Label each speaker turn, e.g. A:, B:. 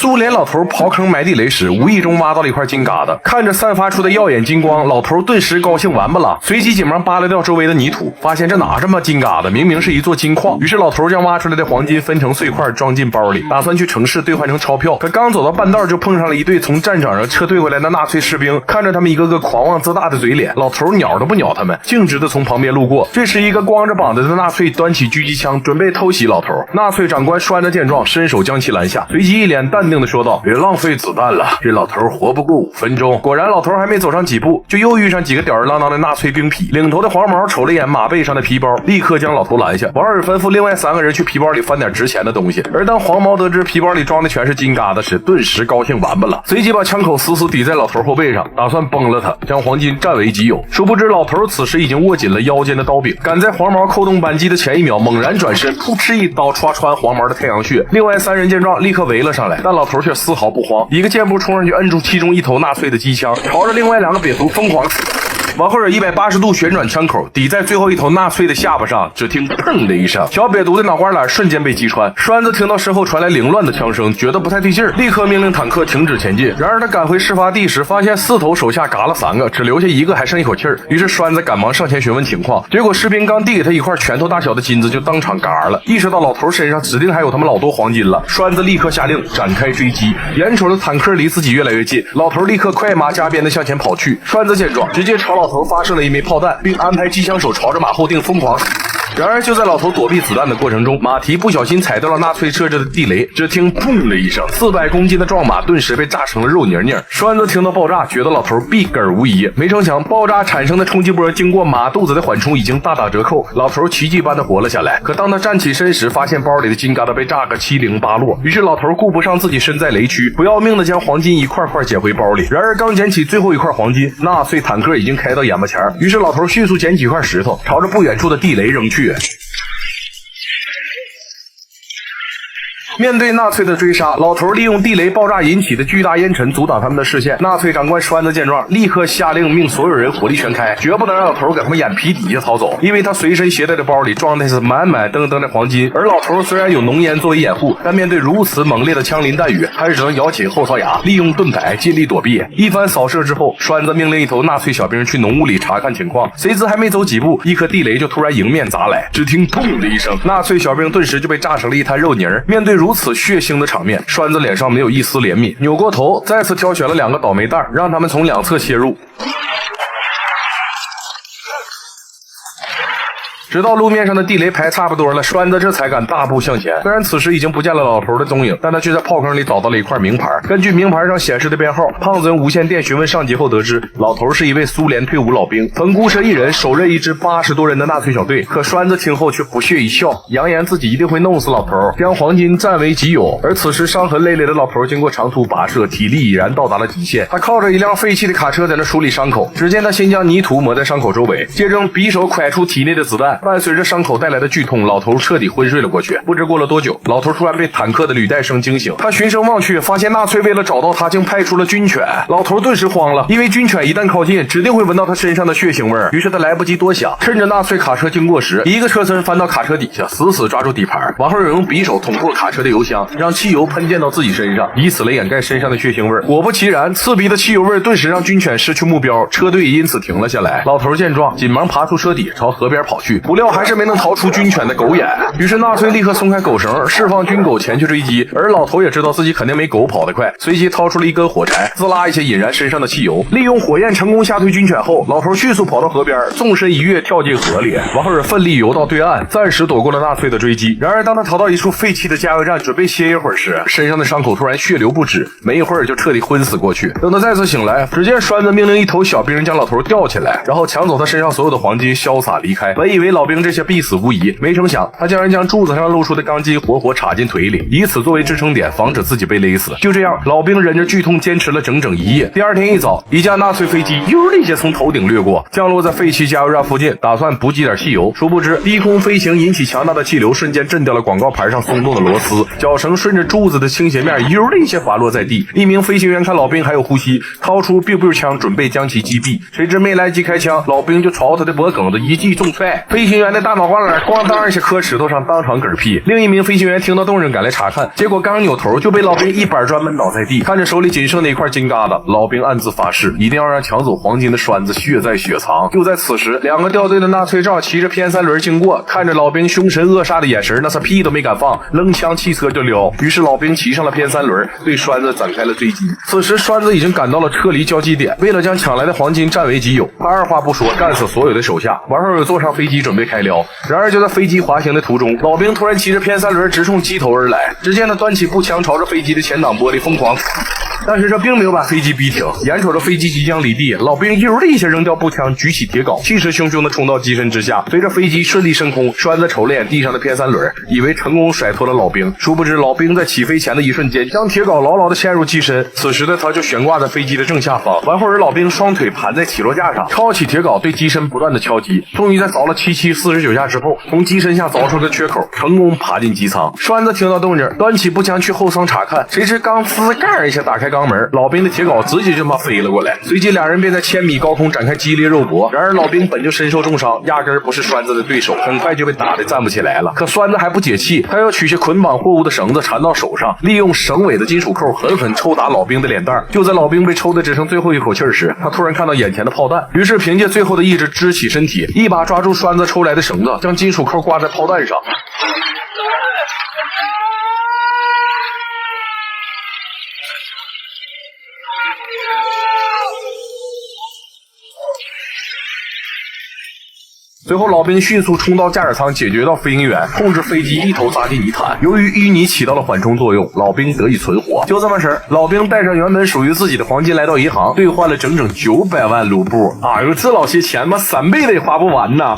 A: 苏联老头刨坑埋地雷时，无意中挖到了一块金疙瘩，看着散发出的耀眼金光，老头顿时高兴完不了，随即紧忙扒拉掉周围的泥土，发现这哪这么金疙瘩，明明是一座金矿。于是老头将挖出来的黄金分成碎块，装进包里，打算去城市兑换成钞票。可刚走到半道，就碰上了一队从战场上撤退回来的纳粹士兵，看着他们一个个狂妄自大的嘴脸，老头鸟都不鸟他们，径直的从旁边路过。这时，一个光着膀子的纳粹端起狙击枪，准备偷袭老头。纳粹长官栓着见状，伸手将其拦下，随即一脸淡定的说道：“别浪费子弹了，这老头活不过5分钟。”果然，老头还没走上几步，就又遇上几个吊儿郎当的纳粹兵痞。领头的黄毛瞅了一眼马背上的皮包，立刻将老头拦下。王尔吩咐另外3个人去皮包里翻点值钱的东西。而当黄毛得知皮包里装的全是金疙瘩时，顿时高兴完不了，随即把枪口死死抵在老头后背上，打算崩了他，将黄金占为己有。殊不知老头此时已经握紧了腰间的刀柄，赶在黄毛扣动扳机的前一秒，猛然转身，噗嗤一刀戳穿黄毛的太阳穴。另外3人见状，立刻围了上来，但老头却丝毫不慌，一个箭步冲上去，摁住其中一头纳粹的机枪，朝着另外2个匪徒疯狂往后有180度旋转枪口抵在最后一头纳粹的下巴上，只听砰的一声，小瘪犊的脑瓜篮瞬间被击穿。栓子听到身后传来凌乱的枪声，觉得不太对劲儿，立刻命令坦克停止前进。然而他赶回事发地时，发现4头手下嘎了3个，只留下1个还剩一口气儿。于是栓子赶忙上前询问情况，结果士兵刚递给他一块拳头大小的金子，就当场嘎了。意识到老头身上指定还有他们老多黄金了，栓子立刻下令展开追击。眼瞅着坦克离自己越来越近，老头立刻快马加鞭的向前跑去。栓子见状，直接朝老头发射了1枚炮弹，并安排机枪手朝着马后定疯狂。然而就在老头躲避子弹的过程中，马蹄不小心踩到了纳粹设置的地雷，只听砰的一声，400公斤的壮马顿时被炸成了肉泥泥。栓子听到爆炸，觉得老头毙梗无疑，没成想爆炸产生的冲击波经过马肚子的缓冲已经大打折扣，老头奇迹般的活了下来。可当他站起身时，发现包里的金疙瘩被炸个七零八落，于是老头顾不上自己身在雷区，不要命的将黄金一块块捡回包里。然而刚捡起最后一块黄金，纳粹坦克已经开到眼巴前，于是老头迅速捡几块石头，朝着不远处的地雷扔去。面对纳粹的追杀，老头利用地雷爆炸引起的巨大烟尘阻挡他们的视线。纳粹长官栓子见状，立刻下令命所有人火力全开，绝不能让老头给他们眼皮底下逃走，因为他随身携带的包里装的是满满登登的黄金。而老头虽然有浓烟作为掩护，但面对如此猛烈的枪林弹雨，还是只能咬紧后槽牙，利用盾牌尽力躲避。一番扫射之后，栓子命令一头纳粹小兵去浓雾里查看情况，谁知还没走几步，一颗地雷就突然迎面砸来，只听砰的一声，纳粹小兵顿时就被炸成了一滩肉泥。面对如此血腥的场面，栓子脸上没有一丝怜悯，扭过头再次挑选了2个倒霉蛋，让他们从2侧切入。直到路面上的地雷排差不多了，栓子这才敢大步向前。虽然此时已经不见了老头的踪影，但他却在炮坑里找到了一块名牌。根据名牌上显示的编号，胖子用无线电询问上级后得知，老头是一位苏联退伍老兵，曾孤身一人手刃一支80多人的纳粹小队。可栓子听后却不屑一笑，扬言自己一定会弄死老头，将黄金占为己有。而此时伤痕累累的老头经过长途跋涉，体力已然到达了极限，他靠着一辆废弃的卡车在那梳理伤口。只见他先将泥土抹在伤口周围，接着用匕首蒯出体内的子弹，伴随着伤口带来的剧痛，老头彻底昏睡了过去。不知过了多久，老头突然被坦克的履带声惊醒，他循声望去，发现纳粹为了找到他，竟派出了军犬。老头顿时慌了，因为军犬一旦靠近，指定会闻到他身上的血腥味儿。于是他来不及多想，趁着纳粹卡车经过时，一个车身翻到卡车底下，死死抓住底盘，往后用匕首捅破卡车的油箱，让汽油喷溅到自己身上，以此来掩盖身上的血腥味儿。果不其然，刺鼻的汽油味顿时让军犬失去目标，车队因此停了下来。老头见状，紧忙爬出车底，朝河边跑去，不料还是没能逃出军犬的狗眼。于是纳粹立刻松开狗绳，释放军狗前去追击。而老头也知道自己肯定没狗跑得快，随即掏出了一根火柴，滋啦一下引燃身上的汽油。利用火焰成功吓退军犬后，老头迅速跑到河边，纵身一跃跳进河里。王赫尔奋力游到对岸，暂时躲过了纳粹的追击。然而当他逃到一处废弃的加油站，准备歇一会儿时，身上的伤口突然血流不止，没一会儿就彻底昏死过去。等他再次醒来，只见栓子命令一头小兵将老头吊起来，然后抢走他身上所有的黄金，潇洒离开。本以为老兵这些必死无疑，没成想他竟然将柱子上露出的钢筋活活插进腿里，以此作为支撑点，防止自己被勒死。就这样，老兵忍着剧痛坚持了整整1夜。第二天一早，一架纳粹飞机悠的一下从头顶掠过，降落在废弃加油站附近，打算补给点汽油。殊不知低空飞行引起强大的气流，瞬间震掉了广告牌上松动的螺丝，脚绳顺着柱子的倾斜面悠的一下滑落在地。一名飞行员看老兵还有呼吸，掏出 biu biu 枪准备将其击毙，谁知没来及开枪，老兵就朝他的脖梗子一记重踹，飞行员的大脑瓜子咣当一下磕石头上，当场嗝屁。另一名飞行员听到动静赶来查看，结果刚扭头就被老兵一板砖闷倒在地。看着手里仅剩的一块金疙瘩，老兵暗自发誓，一定要让抢走黄金的栓子血债血偿。就在此时，两个掉队的纳粹照骑着偏三轮经过，看着老兵凶神恶煞的眼神，那是屁都没敢放，扔枪弃车就撩。于是老兵骑上了偏三轮，对栓子展开了追击。此时栓子已经赶到了撤离交集点，为了将抢来的黄金占为己有，他二话不说干死所有的手下，完后又坐上飞机准备开撩。然而就在飞机滑行的途中，老兵突然骑着偏三轮直冲机头而来，只见他端起步枪朝着飞机的前挡玻璃疯狂，但是这并没有把飞机逼停。眼瞅着飞机即将离地，老兵悠的一下扔掉步枪，举起铁镐，气势汹汹地冲到机身之下。随着飞机顺利升空，栓子瞅了眼地上的偏三轮，以为成功甩脱了老兵，殊不知老兵在起飞前的一瞬间将铁镐牢牢地嵌入机身。此时的他就悬挂在飞机的正下方。完后老兵双腿盘在起落架上，抄起铁镐对机身不断地敲击，终于在凿了749下之后，从机身下凿出个缺口，成功爬进机舱。栓子听到动静，端起步枪去后舱查看，谁知刚呲盖一下打开肛门，老兵的铁镐直接就飞了过来，随即俩人便在1000米高空展开激烈肉搏。然而老兵本就身受重伤，压根不是栓子的对手，很快就被打得站不起来了。可栓子还不解气，他要取下捆绑货物的绳子缠到手上，利用绳尾的金属扣狠狠抽打老兵的脸蛋。就在老兵被抽的只剩最后一口气时，他突然看到眼前的炮弹，于是凭借最后的意志支起身体，一把抓住栓子抽来的绳子，将金属扣挂在炮弹上。随后老兵迅速冲到驾驶舱，解决到飞行员，控制飞机一头扎进泥潭。由于淤泥起到了缓冲作用，老兵得以存活。就这么事儿，老兵带上原本属于自己的黄金来到银行，兑换了整整900万卢布。哎呦，这老些钱嘛，3倍的也花不完呐。